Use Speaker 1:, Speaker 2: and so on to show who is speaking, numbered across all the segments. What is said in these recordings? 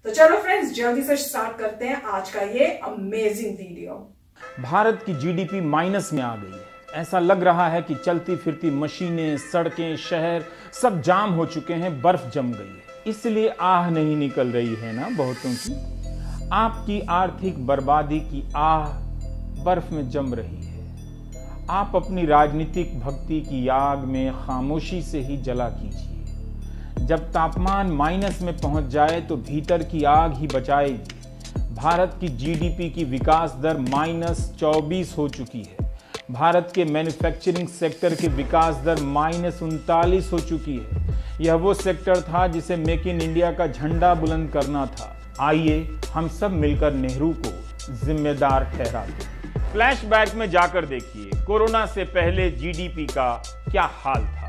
Speaker 1: तो चलो फ्रेंड्स, जल्दी से स्टार्ट करते हैं आज का ये अमेजिंग वीडियो।
Speaker 2: भारत की जीडीपी माइनस में आ गई है। ऐसा लग रहा है कि चलती फिरती मशीनें, सड़कें, शहर सब जाम हो चुके हैं, बर्फ जम गई है। इसलिए आह नहीं निकल रही है ना बहुतों की। आपकी आर्थिक बर्बादी की आह बर्फ में जम रही है। आप अपनी राजनीतिक भक्ति की आग में खामोशी से ही जला कीजिए। जब तापमान माइनस में पहुंच जाए तो भीतर की आग ही बचाएगी। भारत की जीडीपी की विकास दर -24 हो चुकी है। भारत के मैन्युफैक्चरिंग सेक्टर की विकास दर -39 हो चुकी है। यह वो सेक्टर था जिसे मेक इन इंडिया का झंडा बुलंद करना था। आइए हम सब मिलकर नेहरू को जिम्मेदार ठहराते हैं। फ्लैशबैक में जाकर देखिए, कोरोना से पहले जीडीपी का क्या हाल था।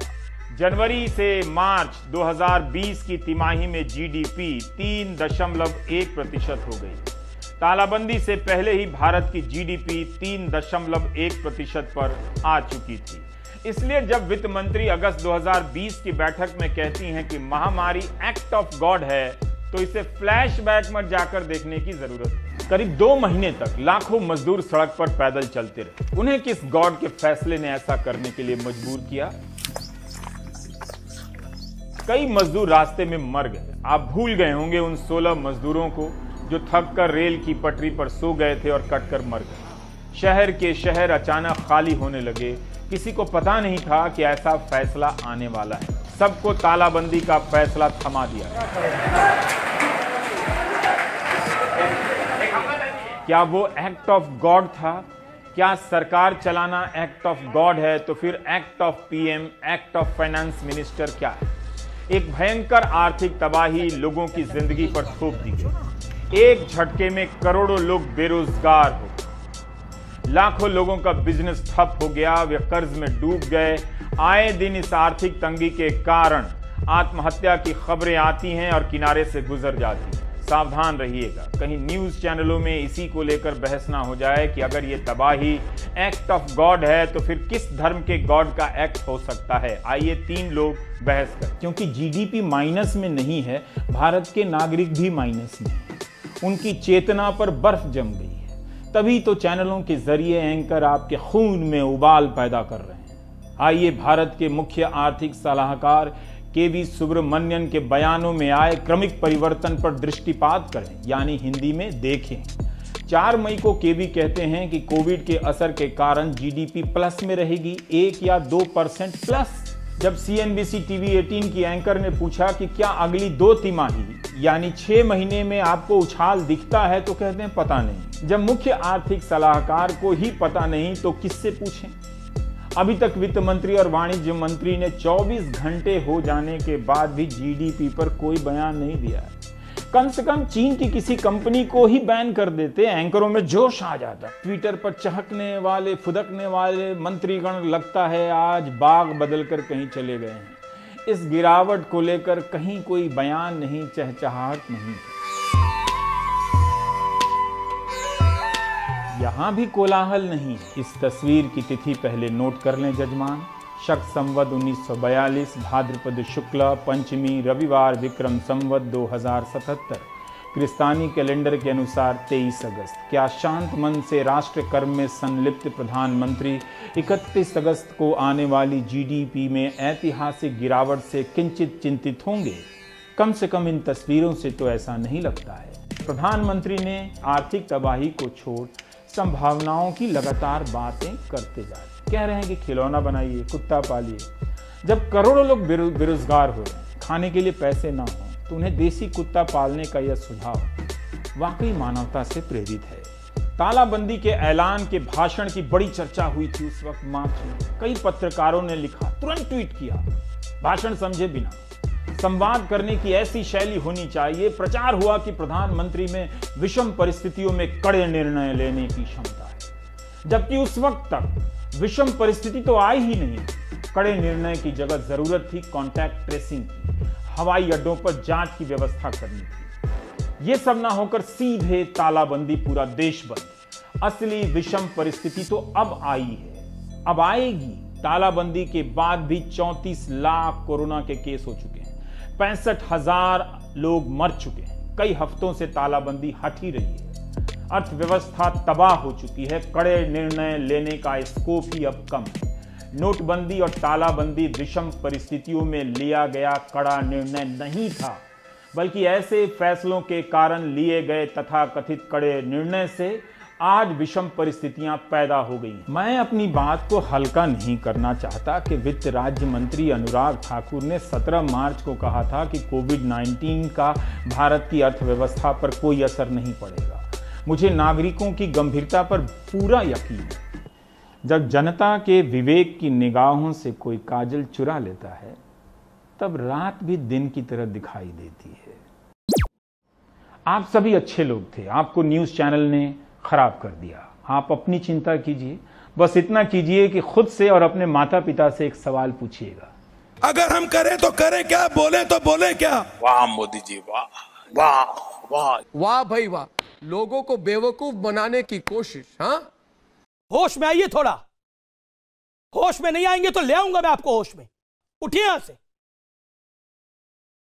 Speaker 2: जनवरी से मार्च 2020 की तिमाही में जीडीपी 3.1% हो गई। तालाबंदी से पहले ही भारत की जीडीपी 3.1% पर आ चुकी थी। इसलिए जब वित्त मंत्री अगस्त 2020 की बैठक में कहती हैं कि महामारी एक्ट ऑफ गॉड है, तो इसे फ्लैशबैक में जाकर देखने की जरूरत है। करीब 2 महीने तक लाखों मजदूर सड़क पर पैदल चलते रहे। उन्हें किस गॉड के फैसले ने ऐसा करने के लिए मजबूर किया? कई मजदूर रास्ते में मर गए। आप भूल गए होंगे उन 16 मजदूरों को जो थक कर रेल की पटरी पर सो गए थे और कटकर मर गए। शहर के शहर अचानक खाली होने लगे। किसी को पता नहीं था कि ऐसा फैसला आने वाला है। सबको तालाबंदी का फैसला थमा दिया। क्या वो एक्ट ऑफ गॉड था? क्या सरकार चलाना एक्ट ऑफ गॉड है तो फिर act of PM, act of finance minister क्या है? एक भयंकर आर्थिक तबाही लोगों की जिंदगी पर थोप दी गई। एक झटके में करोड़ों लोग बेरोजगार हो गए। लाखों लोगों का बिजनेस ठप हो गया, वे कर्ज में डूब गए। आए दिन इस आर्थिक तंगी के कारण आत्महत्या की खबरें आती हैं और किनारे से गुजर जाती हैं। सावधान रहिएगा, कहीं न्यूज चैनलों में इसी को लेकर बहस ना हो जाए कि अगर ये तबाही एक्ट ऑफ गॉड है तो फिर किस धर्म के गॉड का एक्ट हो सकता है। आइए 3 लोग बहस करें। क्योंकि जीडीपी माइनस में नहीं है, भारत के नागरिक भी माइनस में हैं। उनकी चेतना पर बर्फ जम गई है। तभी तो चैनलों के जरिए एंकर आपके खून में उबाल पैदा कर रहे हैं। आइए भारत के मुख्य आर्थिक सलाहकार केवी सुब्रमण्यन के बयानों में आए क्रमिक परिवर्तन पर दृष्टिपात करें, यानी हिंदी में देखें। 4 मई को केवी कहते हैं कि कोविड के असर के कारण जीडीपी प्लस में रहेगी, 1 या 2% प्लस। जब सीएनबीसी टीवी 18 की एंकर ने पूछा कि क्या अगली 2 तिमाही यानी 6 महीने में आपको उछाल दिखता है, तो कहते हैं पता नहीं। जब मुख्य आर्थिक सलाहकार को ही पता नहीं तो किससे पूछें? अभी तक वित्त मंत्री और वाणिज्य मंत्री ने 24 घंटे हो जाने के बाद भी जीडीपी पर कोई बयान नहीं दिया है। कम से कम चीन की किसी कंपनी को ही बैन कर देते, एंकरों में जोश आ जाता। ट्विटर पर चहकने वाले, फुदकने वाले मंत्रीगण लगता है आज बाग बदलकर कहीं चले गए हैं। इस गिरावट को लेकर कहीं कोई बयान नहीं, चहचहाहट नहीं। यहां भी कोलाहल नहीं। इस तस्वीर की तिथि पहले नोट कर लें जजमान। शक संवत 1942, भाद्रपद शुक्ल पंचमी, रविवार, विक्रम संवत 2077। क्रिस्तानी कैलेंडर के अनुसार 23 अगस्त। क्या शांत मन से राष्ट्र कर्म में संलिप्त प्रधानमंत्री 31 अगस्त को आने वाली जीडीपी में ऐतिहासिक गिरावट से किंचित चिंतित होंगे? कम से कम इन तस्वीरों से तो ऐसा नहीं लगता है। प्रधानमंत्री ने आर्थिक तबाही को छोड़ संभावनाओं की लगातार बातें करते जा रहे। कह रहे हैं कि खिलौना बनाइए, कुत्ता पालिए। जब करोड़ों लोग बेरोजगार हो रहे हैं, खाने के लिए पैसे ना हो, तो उन्हें देसी कुत्ता पालने का यह सुझाव वाकई मानवता से प्रेरित है। तालाबंदी के ऐलान के भाषण की बड़ी चर्चा हुई थी उस वक्त मार्च में। कई पत्रकारों ने लिखा, तुरंत ट्वीट किया, भाषण समझे बिना। संवाद करने की ऐसी शैली होनी चाहिए। प्रचार हुआ कि प्रधानमंत्री में विषम परिस्थितियों में कड़े निर्णय लेने की क्षमता है, जबकि उस वक्त तक विषम परिस्थिति तो आई ही नहीं। कड़े निर्णय की जगह जरूरत थी कॉन्टैक्ट ट्रेसिंग की, हवाई अड्डों पर जांच की व्यवस्था करनी थी। यह सब ना होकर सीधे तालाबंदी, पूरा देश बंद। असली विषम परिस्थिति तो अब आई है, अब आएगी। तालाबंदी के बाद भी 34 लाख कोरोना के केस हो चुके हैं, 65,000 लोग मर चुके हैं। कई हफ्तों से तालाबंदी हट ही रही है। अर्थव्यवस्था तबाह हो चुकी है। कड़े निर्णय लेने का स्कोप ही अब कम है। नोटबंदी और तालाबंदी विषम परिस्थितियों में लिया गया कड़ा निर्णय नहीं था, बल्कि ऐसे फैसलों के कारण लिए गए तथाकथित कड़े निर्णय से आज विषम परिस्थितियां पैदा हो गई। मैं अपनी बात को हल्का नहीं करना चाहता कि वित्त राज्य मंत्री अनुराग ठाकुर ने 17 मार्च को कहा था कि कोविड-19 का भारत की अर्थव्यवस्था पर कोई असर नहीं पड़ेगा। मुझे नागरिकों की गंभीरता पर पूरा यकीन है। जब जनता के विवेक की निगाहों से कोई काजल चुरा लेता है, तब रात भी दिन की तरह दिखाई देती है। आप सभी अच्छे लोग थे, आपको न्यूज़ चैनल ने खराब कर दिया। आप अपनी चिंता कीजिए, बस इतना कीजिए कि खुद से और अपने माता पिता से एक सवाल पूछिएगा।
Speaker 3: अगर हम करें तो करें क्या, बोले तो बोले क्या। वाह मोदी जी, वाह वाह वाह
Speaker 4: वाह भाई वाह। लोगों को बेवकूफ बनाने की कोशिश। हाँ,
Speaker 5: होश में आइए थोड़ा। होश में नहीं आएंगे तो ले आऊंगा मैं आपको होश में। उठिए यहां से।